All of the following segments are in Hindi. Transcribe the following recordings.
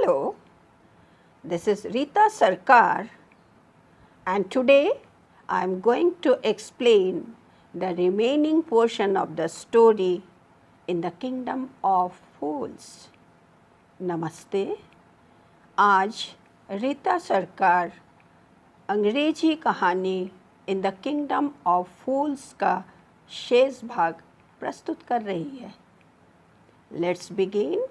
Hello, this is Rita Sarkar, and today I am going to explain the remaining portion of the story in the Kingdom of Fools. नमस्ते, आज रीता सरकार अंग्रेजी कहानी इन द किंगडम ऑफ फूल्स का शेष भाग प्रस्तुत कर रही है. Let's begin.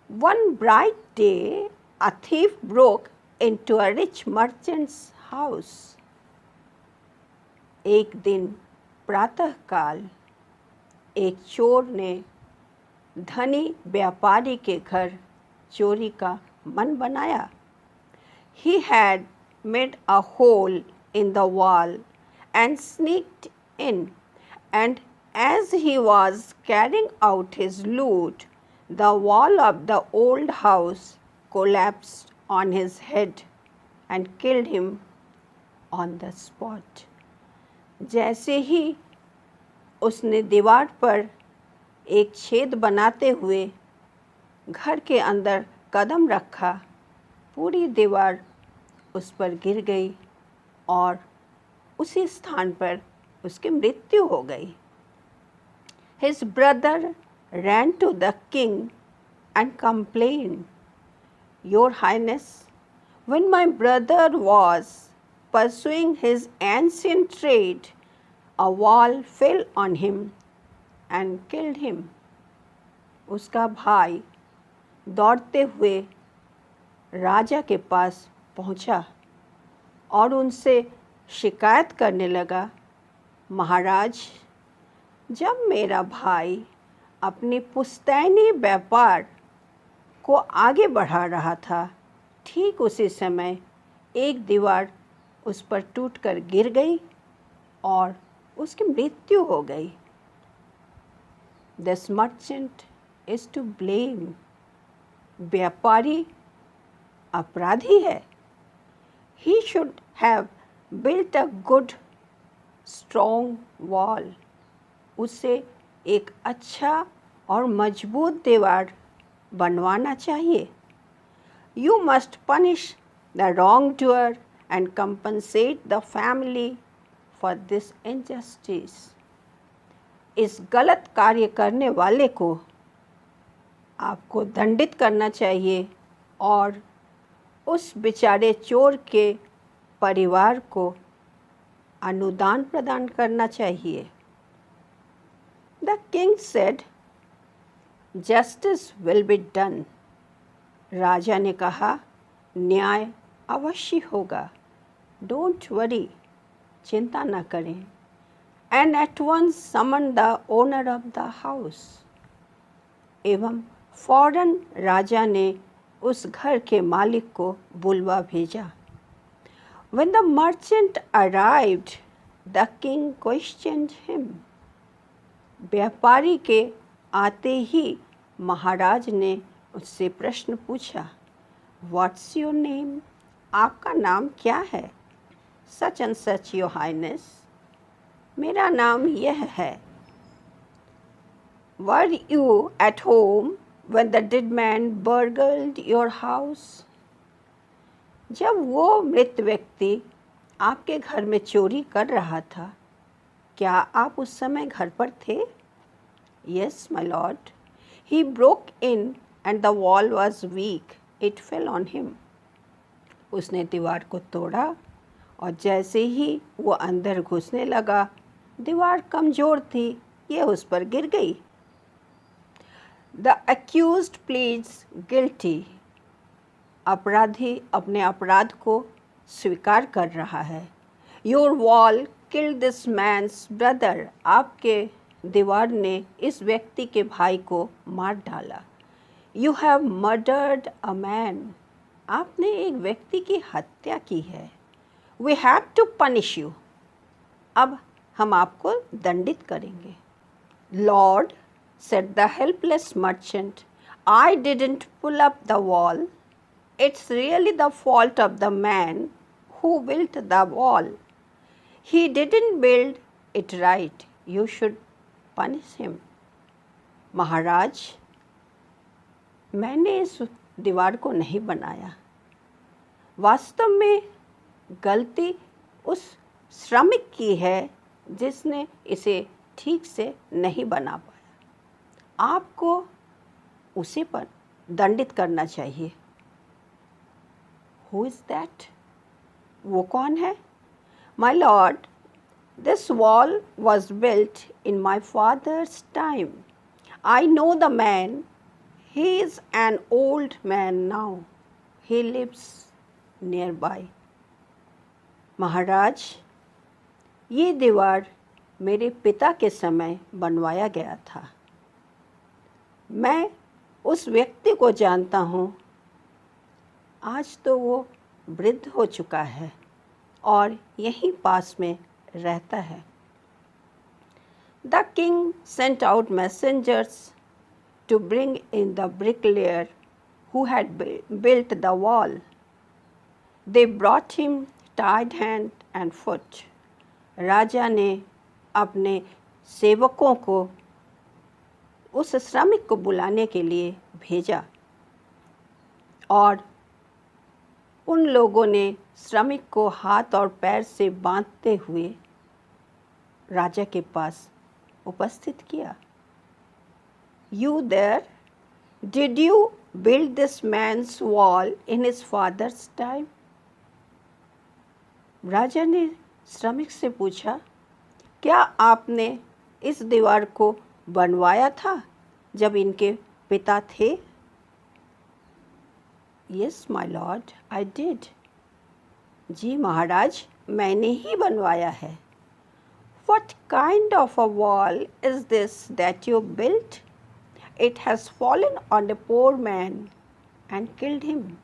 One bright day, a thief broke into a rich merchant's house. एक दिन प्रातःकाल एक चोर ने धनी व्यापारी के घर चोरी का मन बनाया. He had made a hole in the wall and sneaked in, and as he was carrying out his loot, the wall of the old house collapsed on his head and killed him on the spot. जैसे ही उसने दीवार पर एक छेद बनाते हुए घर के अंदर कदम रखा, पूरी दीवार उस पर गिर गई और उसी स्थान पर उसकी मृत्यु हो गई. His brother ran to the king and complained, "Your Highness, when my brother was pursuing his ancient trade, a wall fell on him and killed him." उसका भाई दौड़ते हुए राजा के पास पहुंचा और उनसे शिकायत करने लगा, महाराज, जब मेरा भाई अपनी पुश्तैनी व्यापार को आगे बढ़ा रहा था, ठीक उसी समय एक दीवार उस पर टूटकर गिर गई और उसकी मृत्यु हो गई. This merchant is to blame. व्यापारी अपराधी है. He should have built a good, strong wall. उसे एक अच्छा और मजबूत दीवार बनवाना चाहिए. You must punish the wrongdoer and compensate the family for this injustice. इस गलत कार्य करने वाले को आपको दंडित करना चाहिए और उस बेचारे चोर के परिवार को अनुदान प्रदान करना चाहिए. The king said, "Justice will be done." राजा ने कहा, न्याय अवश्य होगा. Don't worry, चिंता न करें. And at once summoned the owner of the house. एवं फौरन राजा ने उस घर के मालिक को बुलवा भेजा. When the merchant arrived, the king questioned him. व्यापारी के आते ही महाराज ने उससे प्रश्न पूछा, What's your name? आपका नाम क्या है? Such and such, your highness. मेरा नाम यह है. Were you at home when the dead man burgled your house? जब वो मृत व्यक्ति आपके घर में चोरी कर रहा था, क्या आप उस समय घर पर थे? Yes, my lord. He broke in and the wall was weak. It fell on him. उसने दीवार को तोड़ा और जैसे ही वो अंदर घुसने लगा, दीवार कमज़ोर थी, ये उस पर गिर गई. The accused pleads guilty. अपराधी अपने अपराध को स्वीकार कर रहा है. Your wall killed this man's brother. आपके दीवार ने इस व्यक्ति के भाई को मार डाला. You have murdered a man. आपने एक व्यक्ति की हत्या की है. We have to punish you. अब हम आपको दंडित करेंगे. Lord, said the helpless merchant, I didn't pull up the wall. It's really the fault of the man who built the wall. He didn't build it right. You should punish him. महाराज, मैंने इस दीवार को नहीं बनाया। वास्तव में गलती उस श्रमिक की है जिसने इसे ठीक से नहीं बना पाया। आपको उसे पर दंडित करना चाहिए। Who is that? वो कौन है? My lord, this wall was built in my father's time. I know the man. He is an old man now. He lives nearby. महाराज, ये दीवार मेरे पिता के समय बनवाया गया था। मैं उस व्यक्ति को जानता हूँ। आज तो वो वृद्ध हो चुका है और यहीं पास में रहता है। The king sent out messengers to bring in the bricklayer who had built the wall. They brought him tied hand and foot. राजा ने अपने सेवकों को उस श्रमिक को बुलाने के लिए भेजा और उन लोगों ने श्रमिक को हाथ और पैर से बांधते हुए राजा के पास उपस्थित किया। You there? Did you build this man's wall in his father's time? राजा ने श्रमिक से पूछा, क्या आपने इस दीवार को बनवाया था जब इनके पिता थे? Yes, my lord, I did. जी महाराज, मैंने ही बनवाया है। What kind of a wall is this that you built? It has fallen on a poor man and killed him.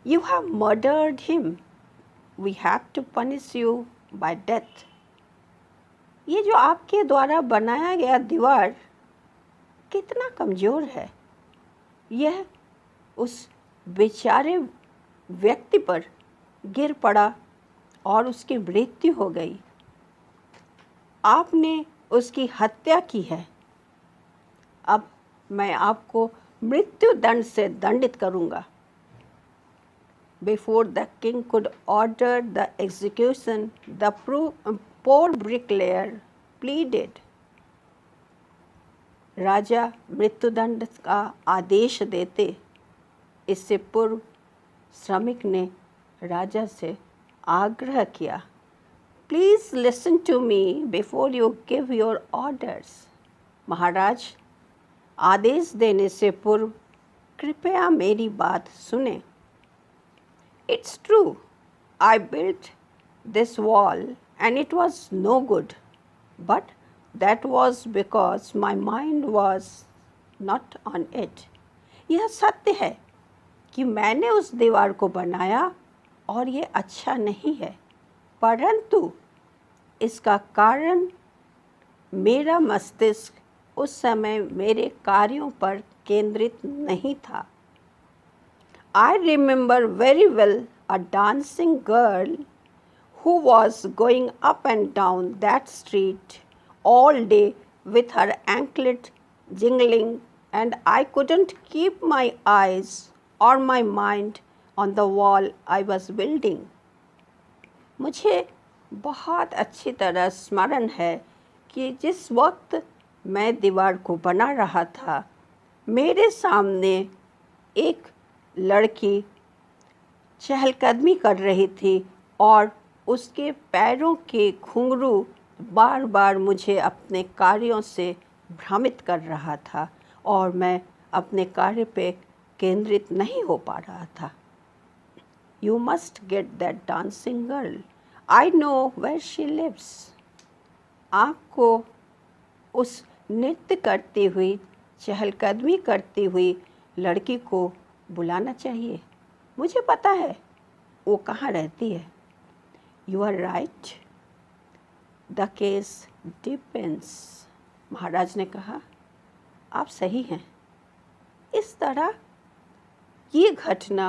You have murdered him. We have to punish you by death. ये जो आपके द्वारा बनाया गया दीवार कितना कमज़ोर है। यह उस बेचारे व्यक्ति पर गिर पड़ा और उसकी मृत्यु हो गई। आपने उसकी हत्या की है। अब मैं आपको मृत्यु दंड से दंडित करूँगा। Before the king could order the execution, the poor bricklayer pleaded. राजा मृत्युदंड का आदेश देते इससे पूर्व श्रमिक ने राजा से आग्रह किया, please listen to me before you give your orders. महाराज, आदेश देने से पूर्व कृपया मेरी बात सुने। It's true, I built this wall and it was no good, but that was because my mind was not on it. यह सत्य है कि मैंने उस दीवार को बनाया और ये अच्छा नहीं है, परंतु इसका कारण मेरा मस्तिष्क उस समय मेरे कार्यों पर केंद्रित नहीं था। I remember very well a dancing girl who was going up and down that street all day with her anklet jingling, and I couldn't keep my eyes or my mind on the wall I was building. मुझे बहुत अच्छी तरह स्मरण है कि जिस वक्त मैं दीवार को बना रहा था, मेरे सामने एक लड़की चहलकदमी कर रही थी और उसके पैरों के घुंघरू बार बार मुझे अपने कार्यों से भ्रमित कर रहा था और मैं अपने कार्य पे केंद्रित नहीं हो पा रहा था। You must get that dancing girl. I know where she lives. आपको उस नृत्य करती हुई, चहलकदमी करती हुई लड़की को बुलाना चाहिए। मुझे पता है वो कहाँ रहती है। You are right. The case depends. महाराज ने कहा, आप सही हैं। इस तरह ये घटना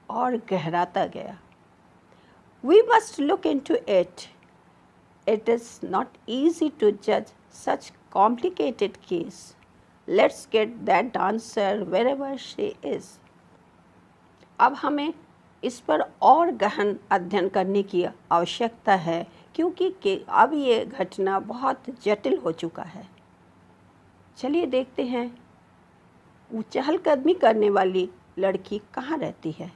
और गहराता गया। We must look into it. It is not easy to judge such complicated case. Let's get that dancer wherever she is. अब हमें इस पर और गहन अध्ययन करने की आवश्यकता है, क्योंकि अब ये घटना बहुत जटिल हो चुका है। चलिए देखते हैं वो चहलकदमी करने वाली लड़की कहाँ रहती है।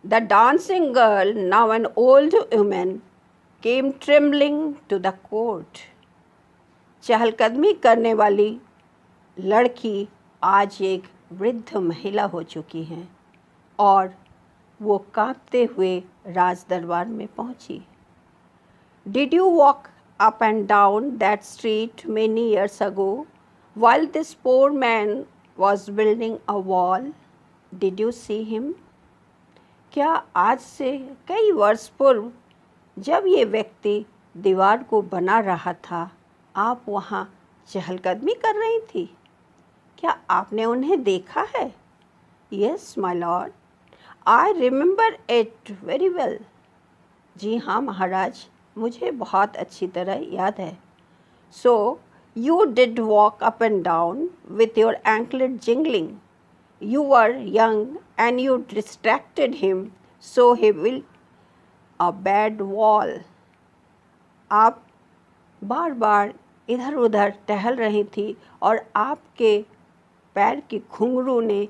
The dancing girl, now an old woman, came trembling to the court. चहलकदमी करने वाली लड़की आज एक वृद्ध महिला हो चुकी हैं और वो कांपते हुए राज दरबार में पहुंची। Did you walk up and down that street many years ago while this poor man was building a wall? Did you see him? क्या आज से कई वर्ष पूर्व जब ये व्यक्ति दीवार को बना रहा था, आप वहाँ चहलकदमी कर रही थी? क्या आपने उन्हें देखा है? Yes, my lord. I remember it very well. जी हाँ महाराज, मुझे बहुत अच्छी तरह याद है। So, you did walk up and down with your anklet jingling. You were young and you distracted him, so he built a bad wall. आप बार बार इधर उधर टहल रही थी और आपके पैर की घुंघरू ने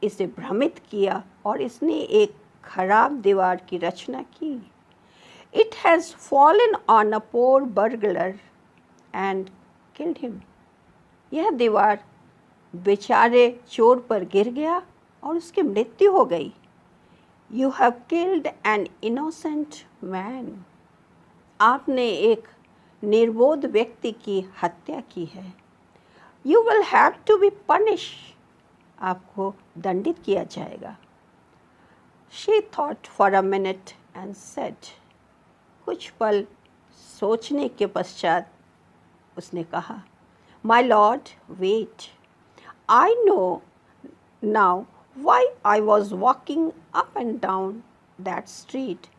इसे भ्रमित किया और इसने एक खराब दीवार की रचना की। It has fallen on a poor burglar and killed him. यह दीवार बेचारे चोर पर गिर गया और उसकी मृत्यु हो गई। You have killed an innocent man. आपने एक निर्बोध व्यक्ति की हत्या की है। You will have to be punished. आपको दंडित किया जाएगा। She thought for a minute and said. कुछ पल सोचने के पश्चात उसने कहा, My lord, wait. I know now why I was walking up and down that street.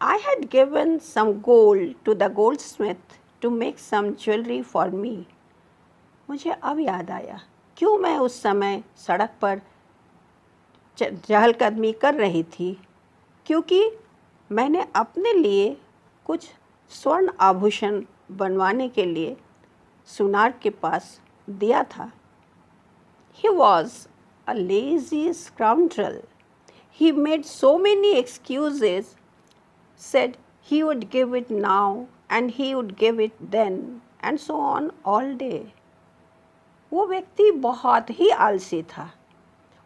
I had given some gold to the goldsmith to make some jewelry for me. मुझे अब याद आया क्यों मैं उस समय सड़क पर चहलकदमी कर रही थी, क्योंकि मैंने अपने लिए कुछ स्वर्ण आभूषण बनवाने के लिए सुनार के पास दिया था। He was a lazy scoundrel. He made so many excuses, said he would give it now and he would give it then and so on all day. वो व्यक्ति बहुत ही आलसी था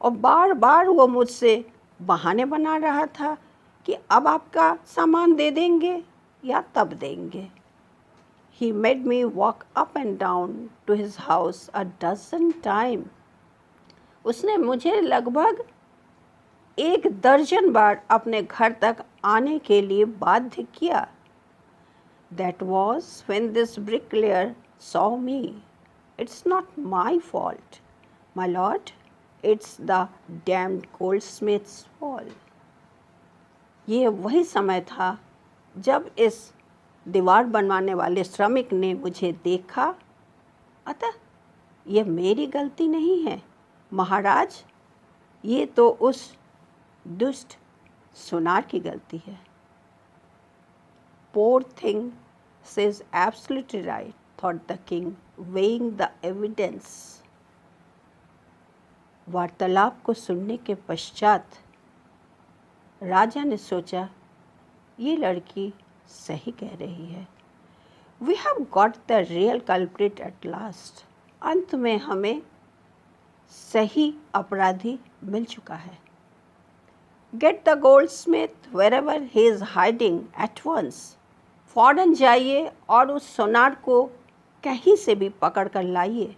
और बार बार वो मुझसे बहाने बना रहा था कि अब आपका सामान दे देंगे या तब देंगे। He made me walk up and down to his house a dozen times. उसने मुझे लगभग 1 दर्जन बार अपने घर तक आने के लिए बाध्य किया। That was when this bricklayer saw me. It's not my fault, my lord. It's the damned goldsmith's fault. ये वही समय था जब इस दीवार बनवाने वाले श्रमिक ने मुझे देखा, अतः यह मेरी गलती नहीं है महाराज, ये तो उस दुष्ट सुनार की गलती है। Poor thing, says absolutely right, thought the king, weighing the evidence. वार्तालाप को सुनने के पश्चात राजा ने सोचा, ये लड़की सही कह रही है। We have got the real culprit at last. अंत में हमें सही अपराधी मिल चुका है। Get the goldsmith wherever he is hiding at once. फौरन जाइए और उस सोनार को कहीं से भी पकड़ कर लाइए।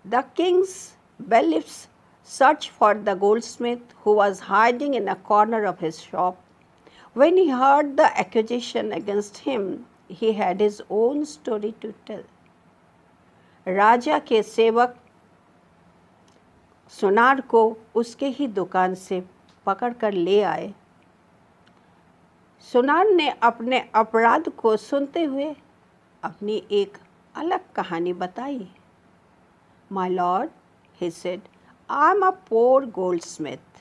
The king's bailiffs searched for the goldsmith who was hiding in a corner of his shop. When he heard the accusation against him, he had his own story to tell. राजा के सेवक सुनार को उसके ही दुकान से पकड़ कर ले आए। सुनार ने अपने अपराध को सुनते हुए अपनी एक अलग कहानी बताई। My lord, he said, I am a poor goldsmith.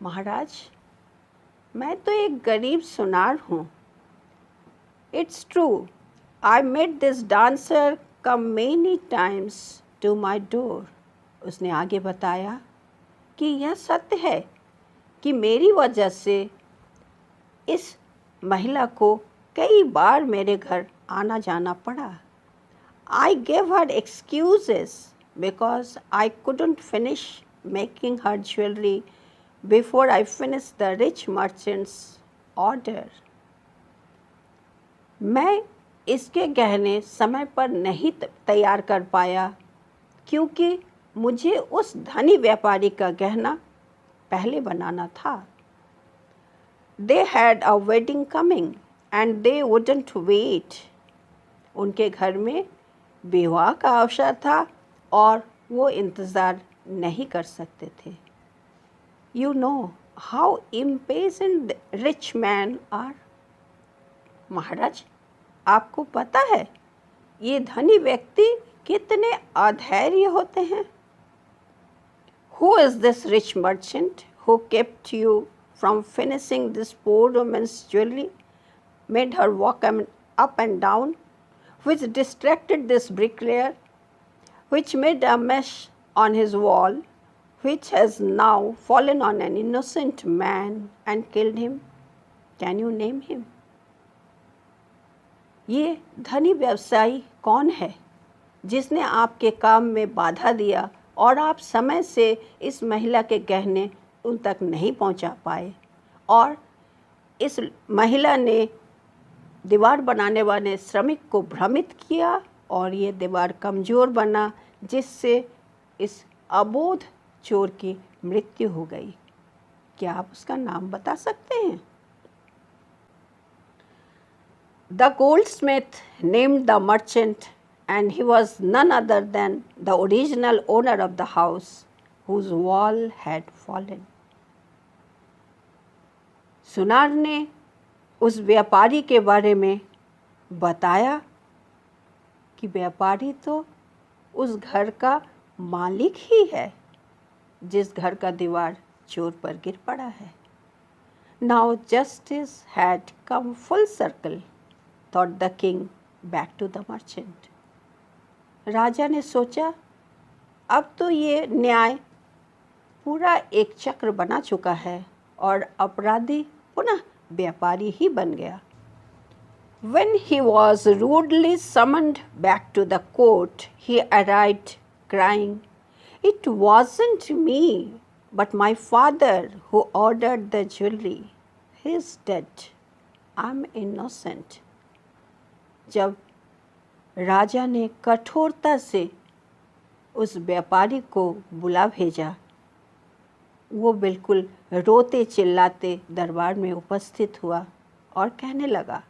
महाराज, मैं तो एक गरीब सुनार हूँ। It's true, I made this dancer come many times to my door. उसने आगे बताया कि यह सत्य है कि मेरी वजह से इस महिला को कई बार मेरे घर आना जाना पड़ा। I gave her excuses because I couldn't finish making her jewelry before I finished the rich merchant's order. मैं इसके गहने समय पर नहीं तैयार कर पाया क्योंकि मुझे उस धनी व्यापारी का गहना पहले बनाना था। They had a wedding coming and they wouldn't wait. उनके घर में विवाह का अवसर था और वो इंतज़ार नहीं कर सकते थे। You know how impatient rich men are. महाराज, आपको पता है ये धनी व्यक्ति कितने अधैर्य होते हैं। Who is this rich merchant who kept you from finishing this poor woman's jewelry, made her walk up and down, which distracted this bricklayer, which made a mess on his wall, which has now fallen on an innocent man and killed him? Can you name him? ये धनी व्यवसायी कौन है जिसने आपके काम में बाधा दिया और आप समय से इस महिला के गहने उन तक नहीं पहुंचा पाए, और इस महिला ने दीवार बनाने वाले श्रमिक को भ्रमित किया और ये दीवार कमज़ोर बना जिससे इस अबोध चोर की मृत्यु हो गई। क्या आप उसका नाम बता सकते हैं? The goldsmith named the merchant, and he was none other than the original owner of the house whose wall had fallen. सुनार ने उस व्यापारी के बारे में बताया कि व्यापारी तो उस घर का मालिक ही है जिस घर का दीवार चोर पर गिर पड़ा है। Now justice had come full circle, thought the king back to the merchant. राजा ने सोचा, अब तो ये न्याय पूरा एक चक्र बना चुका है और अपराधी पुनः व्यापारी ही बन गया। When he was rudely summoned back to the court, he arrived crying, "It wasn't me, but my father who ordered the jewelry. He is dead. I'm innocent." जब राजा ने कठोरता से उस व्यापारी को बुला भेजा, वो बिल्कुल रोते चिल्लाते दरबार में उपस्थित हुआ और कहने लगा,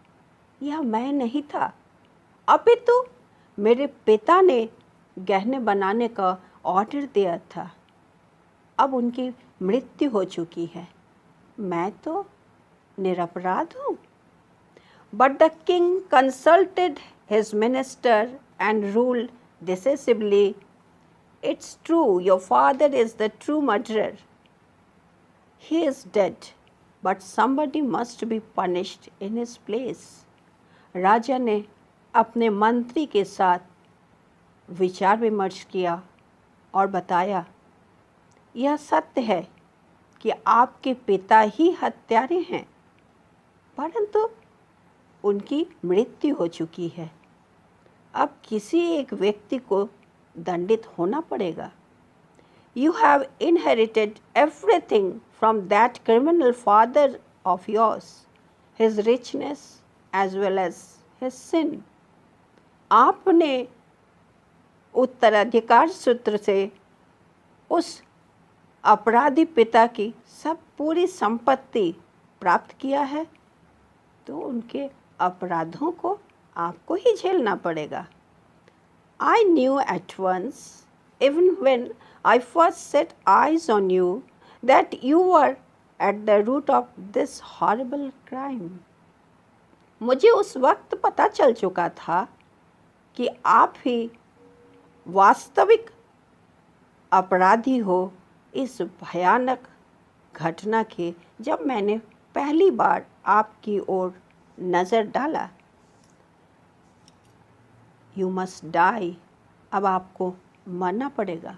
यह मैं नहीं था, अपितु मेरे पिता ने गहने बनाने का ऑर्डर दिया था। अब उनकी मृत्यु हो चुकी है, मैं तो निरपराध हूँ। But the king consulted his minister and ruled decisively, "It's true, your father is the true murderer. He is dead, but somebody must be punished in his place." राजा ने अपने मंत्री के साथ विचार विमर्श किया और बताया, यह सत्य है कि आपके पिता ही हत्यारे हैं, परंतु उनकी मृत्यु हो चुकी है। अब किसी एक व्यक्ति को दंडित होना पड़ेगा। You have inherited everything from that criminal father of yours, his richness as well as his sin. आपने उत्तराधिकार सूत्र से उस अपराधी पिता की सब पूरी संपत्ति प्राप्त किया है, तो उनके अपराधों को आपको ही झेलना पड़ेगा। I knew at once, even when I first set eyes on you, that you were at the root of this horrible crime. मुझे उस वक्त पता चल चुका था कि आप ही वास्तविक अपराधी हो इस भयानक घटना की जब मैंने पहली बार आपकी ओर नज़र डाला। यू मस्ट डाई, अब आपको मरना पड़ेगा।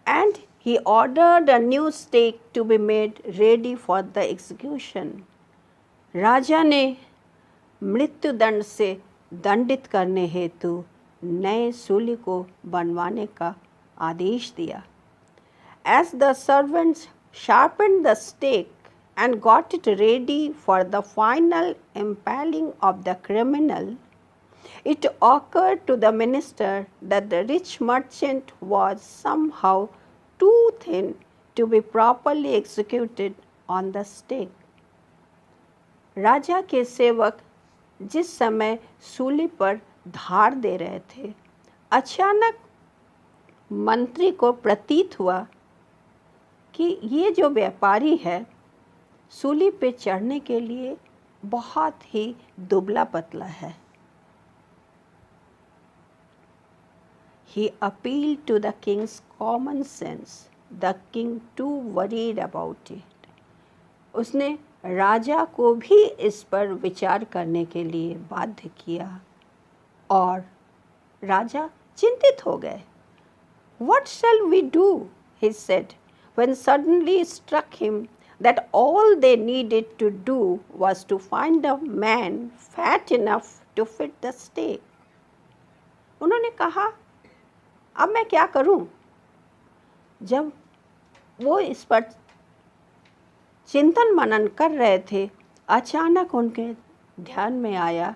And he ordered a new stake to be made ready for the execution. राजा ने मृत्युदंड से दंडित करने हेतु नए सूली को बनवाने का आदेश दिया। As the servants sharpened the stake and got it ready for the final impaling of the criminal, it occurred to the minister that the rich merchant was somehow too thin to be properly executed on the stake. राजा के सेवक जिस समय सूली पर धार दे रहे थे, अचानक मंत्री को प्रतीत हुआ कि ये जो व्यापारी है सूली पे चढ़ने के लिए बहुत ही दुबला पतला है। He appealed to the king's common sense. The king too worried about it. उसने राजा को भी इस पर विचार करने के लिए बाध्य किया और राजा चिंतित हो गए। What shall we do? He said, when suddenly struck him that all they needed to do was to find a man fat enough to fit the stake. उन्होंने कहा, अब मैं क्या करूं? जब वो इस पर चिंतन मनन कर रहे थे, अचानक उनके ध्यान में आया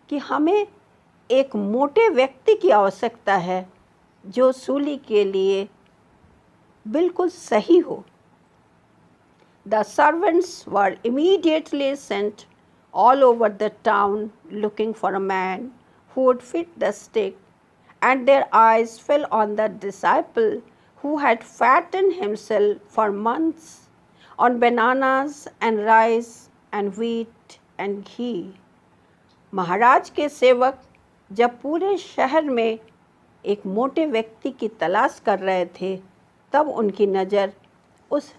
कि हमें एक मोटे व्यक्ति की आवश्यकता है जो सूली के लिए बिल्कुल सही हो। The servants were immediately sent all over the town looking for a man who would fit the stake, and their eyes fell on the disciple who had fattened himself for months on bananas and rice and wheat and ghee. महाराज के सेवक जब पूरे शहर में एक मोटे व्यक्ति की तलाश कर रहे थे, तब उनकी नज़र उस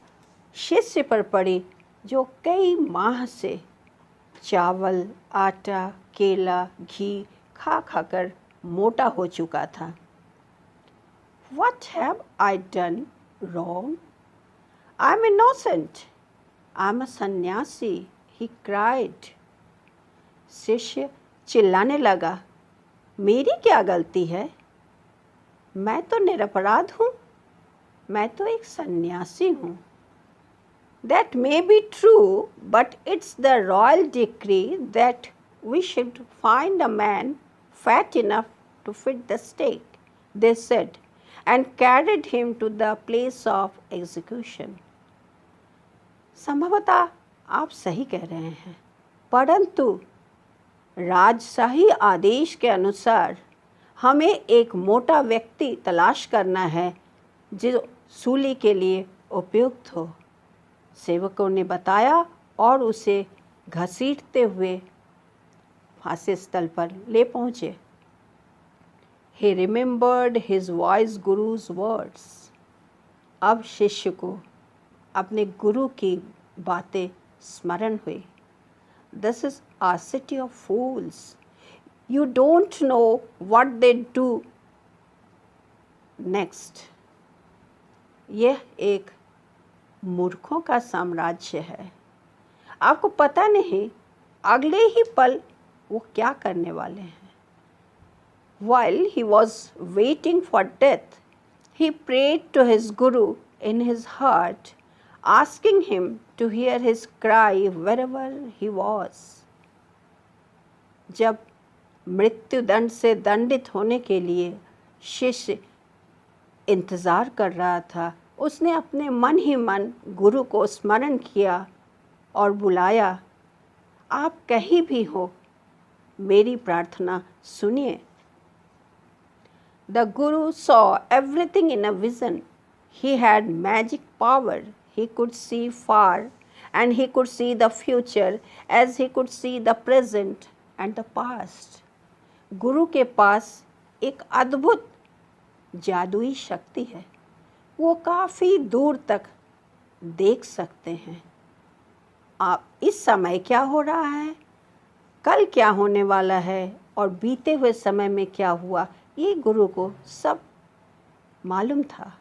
शिष्य पर पड़ी जो कई माह से चावल, आटा, केला, घी खा खाकर मोटा हो चुका था। What have I done wrong? I'm innocent. I'm a सन्यासी, he cried. शिष्य चिल्लाने लगा, मेरी क्या गलती है? मैं तो निरपराध हूँ, मैं तो एक सन्यासी हूँ। That may be true, but it's the royal decree that we should find a man fat enough to fit the stake, they said, and carried him to the place of execution. संभवतः आप सही कह रहे हैं, परंतु राजशाही आदेश के अनुसार हमें एक मोटा व्यक्ति तलाश करना है जो सूली के लिए उपयुक्त हो। सेवकों ने बताया और उसे घसीटते हुए फांसी स्थल पर ले पहुँचे। He remembered his wise guru's words. अब शिष्य को अपने गुरु की बातें स्मरण हुई। This is a city of fools. You don't know what they do next. यह एक मूर्खों का साम्राज्य है। आपको पता नहीं अगले ही पल वो क्या करने वाले हैं। While he was waiting for death, he prayed to his guru in his heart, asking him to hear his cry wherever he was. जब मृत्युदंड से दंडित होने के लिए शिष्य इंतज़ार कर रहा था, उसने अपने मन ही मन गुरु को स्मरण किया और बुलाया, आप कहीं भी हो, मेरी प्रार्थना सुनिए। The Guru saw everything in a vision. He had magic power. He could see far, and he could see the future as he could see the present and the past. गुरु के पास एक अद्भुत जादुई शक्ति है। वो काफ़ी दूर तक देख सकते हैं। आप इस समय क्या हो रहा है, कल क्या होने वाला है और बीते हुए समय में क्या हुआ, ये गुरु को सब मालूम था।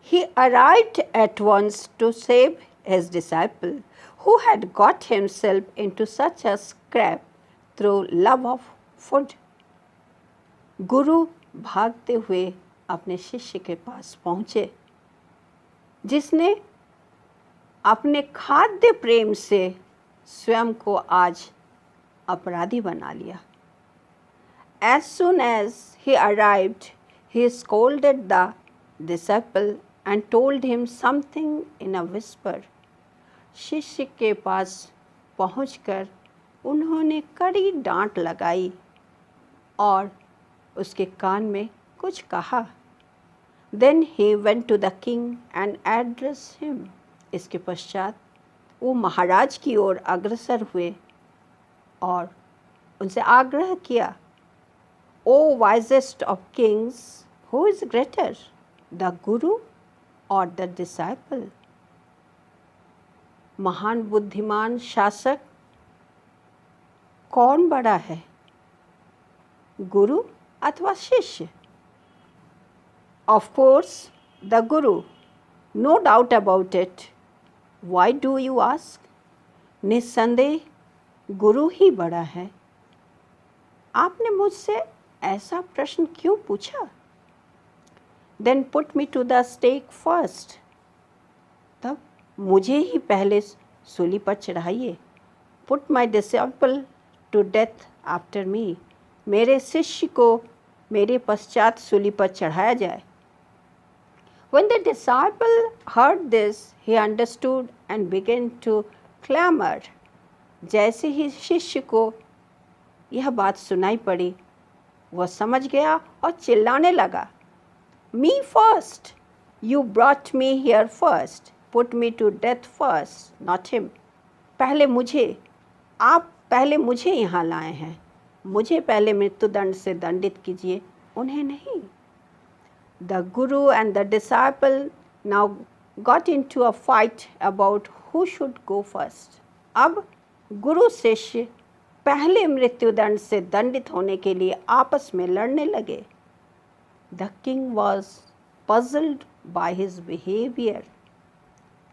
He arrived at once to save his disciple, who had got himself into such a scrape through love of food. गुरु भागते हुए अपने शिष्य के पास पहुँचे, जिसने अपने खाद्य प्रेम से स्वयं को आज अपराधी बना लिया। As soon as he arrived, he scolded the disciple and told him something in a whisper. शिष्य के पास पहुंचकर उन्होंने कड़ी डांट लगाई और उसके कान में कुछ कहा। Then he went to the king and addressed him. इसके पश्चात वो महाराज की ओर अग्रसर हुए और उनसे आग्रह किया, O wisest of kings, who is greater, the guru or the disciple? महान बुद्धिमान शासक कौन बड़ा है, गुरु अथवा शिष्य? Of course, the guru. No doubt about it. Why do you ask? निस्संदेह गुरु ही बड़ा है। आपने मुझसे ऐसा प्रश्न क्यों पूछा? Then put me to the stake first. तब मुझे ही पहले सूली पर चढ़ाइए। Put my disciple to death after me. मेरे शिष्य को मेरे पश्चात सूली पर चढ़ाया जाए। When the disciple heard this, he understood and began to clamor. जैसे ही शिष्य को यह बात सुनाई पड़ी, वह समझ गया और चिल्लाने लगा, Me first! You brought me here first. Put me to death first, not him. आप पहले मुझे यहाँ लाए हैं, मुझे पहले मृत्युदंड से दंडित कीजिए, उन्हें नहीं। The guru and the disciple now got into a fight about who should go first. अब गुरु शिष्य पहले मृत्युदंड से दंडित होने के लिए आपस में लड़ने लगे। The king was puzzled by his behavior.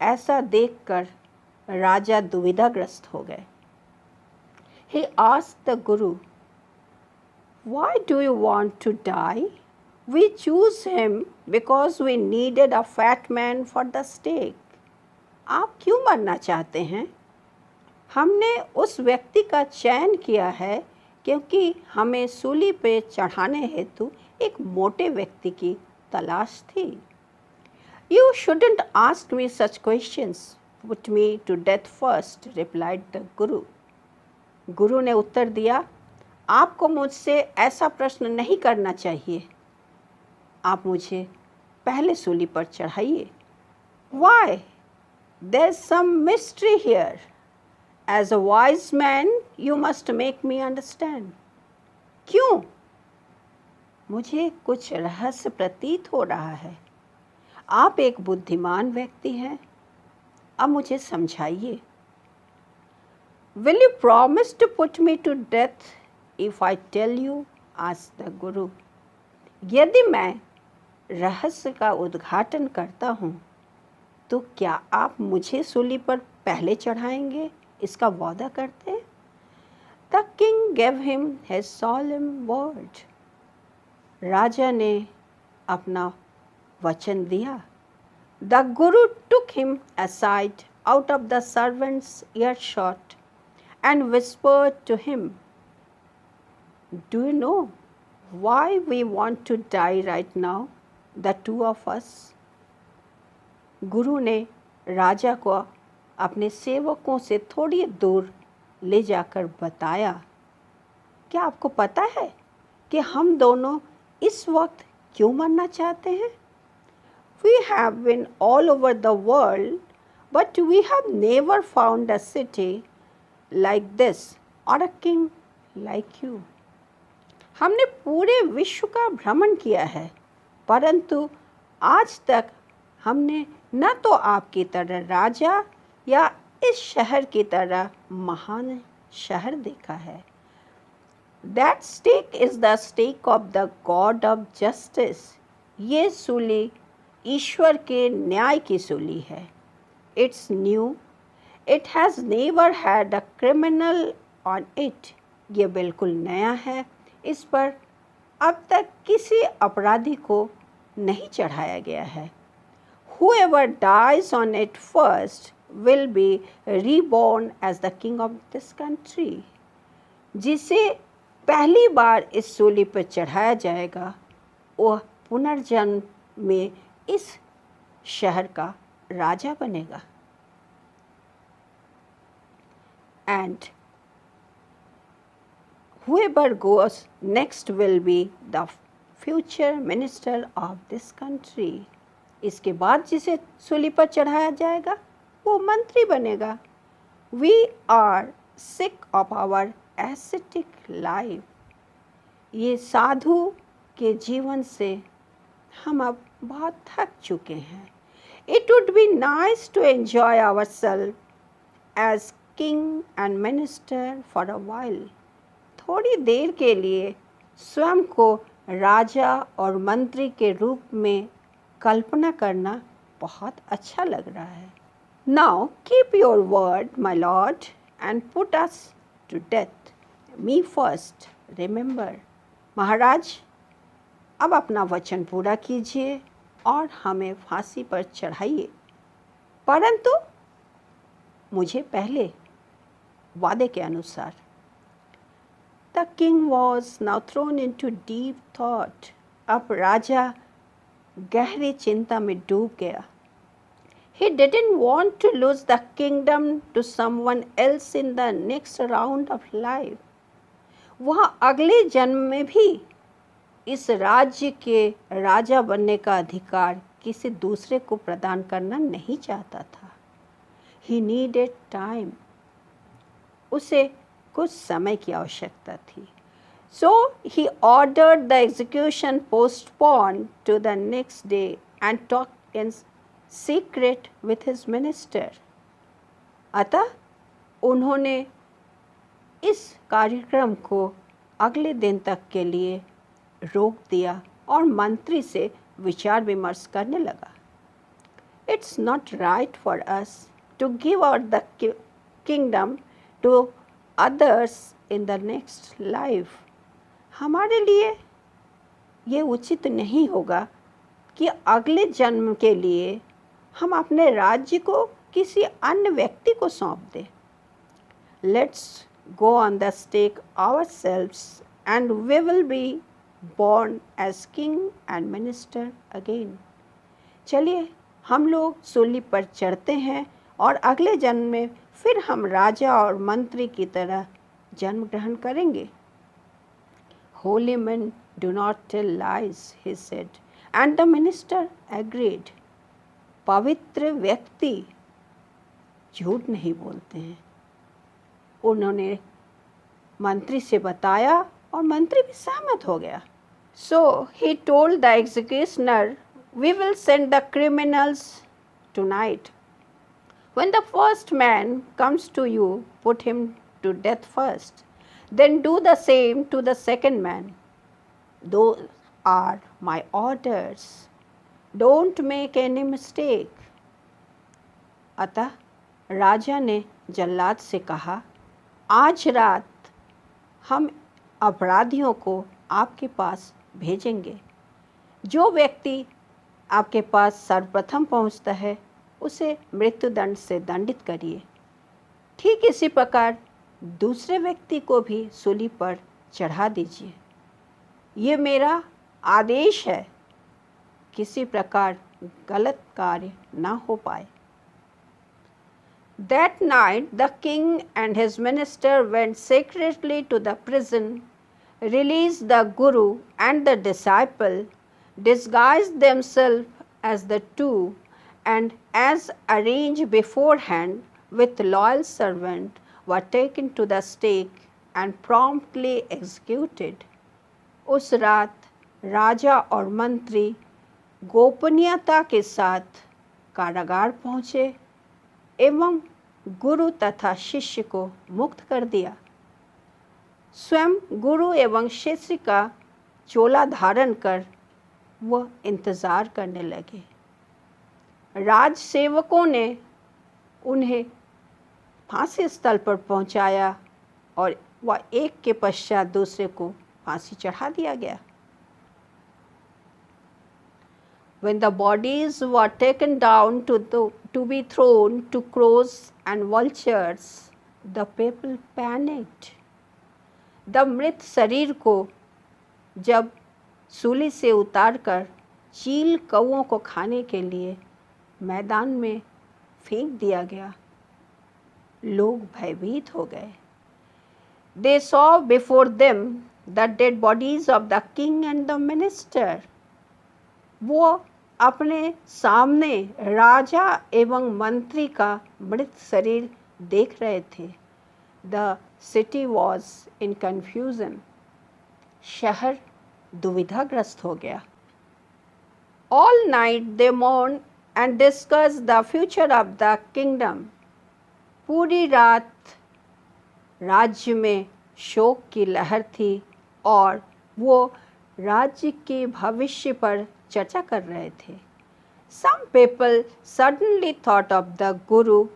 ऐसा देखकर राजा दुविधाग्रस्त हो गए। He asked the guru, Why do you want to die? We choose him because we needed a fat man for the stake. आप क्यों मरना चाहते हैं? हमने उस व्यक्ति का चयन किया है क्योंकि हमें सूली पे चढ़ाने हेतु एक मोटे व्यक्ति की तलाश थी। You shouldn't ask me such questions. Put me to death first, replied the guru. गुरु ने उत्तर दिया, आपको मुझसे ऐसा प्रश्न नहीं करना चाहिए, आप मुझे पहले सूली पर चढ़ाइए। Why? There's some mystery here. As a wise man, you must make me understand. क्यों? मुझे कुछ रहस्य प्रतीत हो रहा है। आप एक बुद्धिमान व्यक्ति हैं, अब मुझे समझाइए। Will you promise to put me to death if I tell you? asked the Guru. यदि मैं रहस्य का उद्घाटन करता हूँ, तो क्या आप मुझे सूली पर पहले चढ़ाएंगे, इसका वादा करते हैं? The king gave him his solemn word. राजा ने अपना वचन दिया। The Guru took him aside out of the servant's earshot and whispered to him, Do you know why we want to die right now, the two of us? गुरु ने राजा को अपने सेवकों से थोड़ी दूर ले जाकर बताया, क्या आपको पता है कि हम दोनों इस वक्त क्यों मरना चाहते हैं? We have been all over the world, but we have never found a city like this or a king like you. हमने पूरे विश्व का भ्रमण किया है, परंतु आज तक हमने न तो आपकी तरह राजा या इस शहर की तरह महान शहर देखा है। That stake is the stake of the God of justice. ये सूली ईश्वर के न्याय की सूली है। It's new. It has never had a criminal on it. ये बिल्कुल नया है। इस पर अब तक किसी अपराधी को नहीं चढ़ाया गया है। Whoever dies on it first will be reborn as the king of this country. जिसे पहली बार इस सूली पर चढ़ाया जाएगा वह पुनर्जन्म में इस शहर का राजा बनेगा। And whoever goes next will be the future minister of this country. इसके बाद जिसे सूली पर चढ़ाया जाएगा वो मंत्री बनेगा। We are sick of our ascetic life. ये साधु के जीवन से हम अब बहुत थक चुके हैं। It would be nice to enjoy ourselves as king and minister for a while. थोड़ी देर के लिए स्वयं को राजा और मंत्री के रूप में कल्पना करना बहुत अच्छा लग रहा है। Now keep your word, my lord, and put us to death. Me first, remember. महाराज, अब अपना वचन पूरा कीजिए और हमें फांसी पर चढ़ाइए, परंतु मुझे पहले वादे के अनुसार। The king was now thrown into deep thought. अब राजा गहरी चिंता में डूब गया। He didn't want to lose the kingdom to someone else in the next round of life. वह अगले जन्म में भी इस राज्य के राजा बनने का अधिकार किसी दूसरे को प्रदान करना नहीं चाहता था। He needed time. उसे कुछ समय की आवश्यकता थी। So he ordered the execution postponed to the next day and talked in secret with his minister. अतः उन्होंने इस कार्यक्रम को अगले दिन तक के लिए रोक दिया और मंत्री से विचार विमर्श करने लगा। It's not right for us to give out the kingdom to others in the next life. हमारे लिए ये उचित नहीं होगा कि अगले जन्म के लिए हम अपने राज्य को किसी अन्य व्यक्ति को सौंप दें। Let's go on the stake ourselves and we will be born as king and minister again. चलिए हम लोग सूली पर चढ़ते हैं और अगले जन्म में फिर हम राजा और मंत्री की तरह जन्म ग्रहण करेंगे। Holy men do not tell lies, he said, and the minister agreed. पवित्र व्यक्ति झूठ नहीं बोलते हैं। उन्होंने मंत्री से बताया और मंत्री भी सहमत हो गया। So he told the executioner, we will send the criminals tonight. When the first man comes to you, put him to death first. Then do the same to the second man. Those are my orders. Don't make any mistake. अतः राजा ने जल्लाद से कहा, आज रात हम अपराधियों को आपके पास भेजेंगे। जो व्यक्ति आपके पास सर्वप्रथम पहुंचता है उसे मृत्युदंड से दंडित करिए। ठीक इसी प्रकार दूसरे व्यक्ति को भी सूली पर चढ़ा दीजिए। ये मेरा आदेश है, किसी प्रकार गलत कार्य ना हो पाए। That night the king and his minister went secretly to the prison, released the guru and the disciple, disguised themselves as the two, and as arranged beforehand with loyal servant, were taken to the stake and promptly executed. उस रात राजा और मंत्री गोपनीयता के साथ कारागार पहुँचे एवं गुरु तथा शिष्य को मुक्त कर दिया। स्वयं गुरु एवं शिष्य का चोला धारण कर वह इंतज़ार करने लगे। राज सेवकों ने उन्हें फांसी स्थल पर पहुंचाया और वह एक के पश्चात दूसरे को फांसी चढ़ा दिया गया। When the bodies were taken down to be thrown to crows and vultures, the people panicked. The मृत शरीर को जब सूली से उतारकर चील कौओं को खाने के लिए मैदान में फेंक दिया गया, लोग भयभीत हो गए। They saw before them the dead bodies of the king and the minister. वो अपने सामने राजा एवं मंत्री का मृत शरीर देख रहे थे। The city was in confusion. शहर दुविधाग्रस्त हो गया। All night they mourned and discussed the future of the kingdom. पूरी रात राज्य में शोक की लहर थी और वो राज्य के भविष्य पर चर्चा कर रहे थे। Some people suddenly thought of the Guru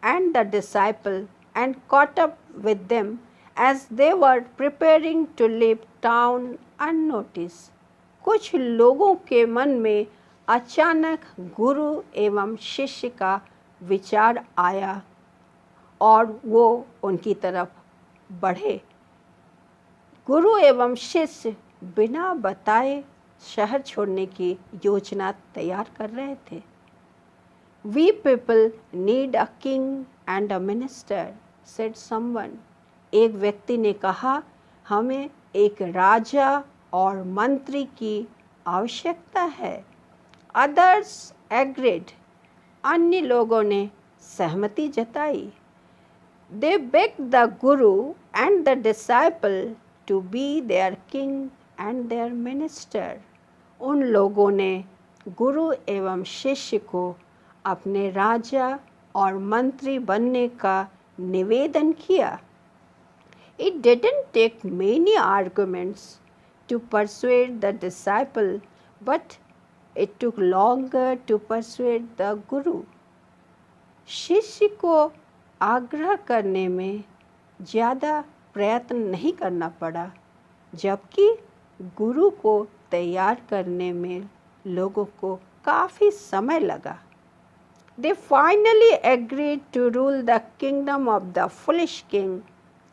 and the disciple and caught up with them as they were preparing to leave town unnoticed. कुछ लोगों के मन में अचानक गुरु एवं शिष्य का विचार आया और वो उनकी तरफ बढ़े। गुरु एवं शिष्य बिना बताए शहर छोड़ने की योजना तैयार कर रहे थे। We people need a king and a minister, said someone. एक व्यक्ति ने कहा, हमें एक राजा और मंत्री की आवश्यकता है। Others agreed. अन्य लोगों ने सहमति जताई। They begged the Guru and the disciple to be their king and their minister. उन लोगों ने गुरु एवं शिष्य को अपने राजा और मंत्री बनने का निवेदन किया। It didn't take many arguments to persuade the disciple, but it took longer to persuade the Guru. शिष्य को आग्रह करने में ज़्यादा प्रयत्न नहीं करना पड़ा, जबकि गुरु को तैयार करने में लोगों को काफ़ी समय लगा। They finally agreed to rule the kingdom of the foolish king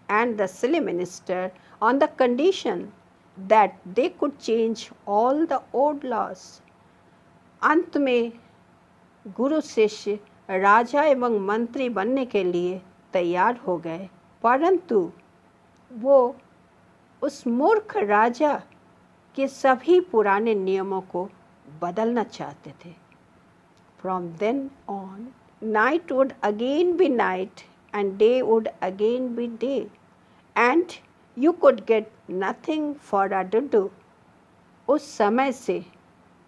and the silly minister on the condition that they could change all the old laws. अंत में गुरु शिष्य राजा एवं मंत्री बनने के लिए तैयार हो गए, परंतु वो उस मूर्ख राजा के सभी पुराने नियमों को बदलना चाहते थे। From then on, night would again be night and day would again be day, and you could get nothing for a do. उस समय से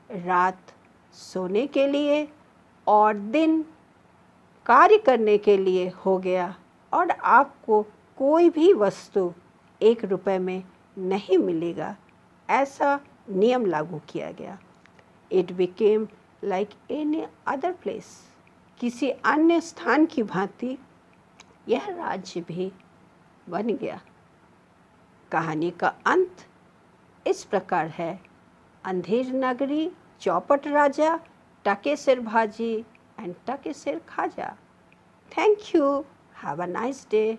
रात सोने के लिए और दिन कार्य करने के लिए हो गया और आपको कोई भी वस्तु 1 रुपए में नहीं मिलेगा, ऐसा नियम लागू किया गया। It became like any other place. किसी अन्य स्थान की भांति यह राज्य भी बन गया। कहानी का अंत इस प्रकार है। अंधेर नगरी, चौपट राजा, टके सिर भाजी एंड टके सिर खाजा। Thank you. Have a nice day.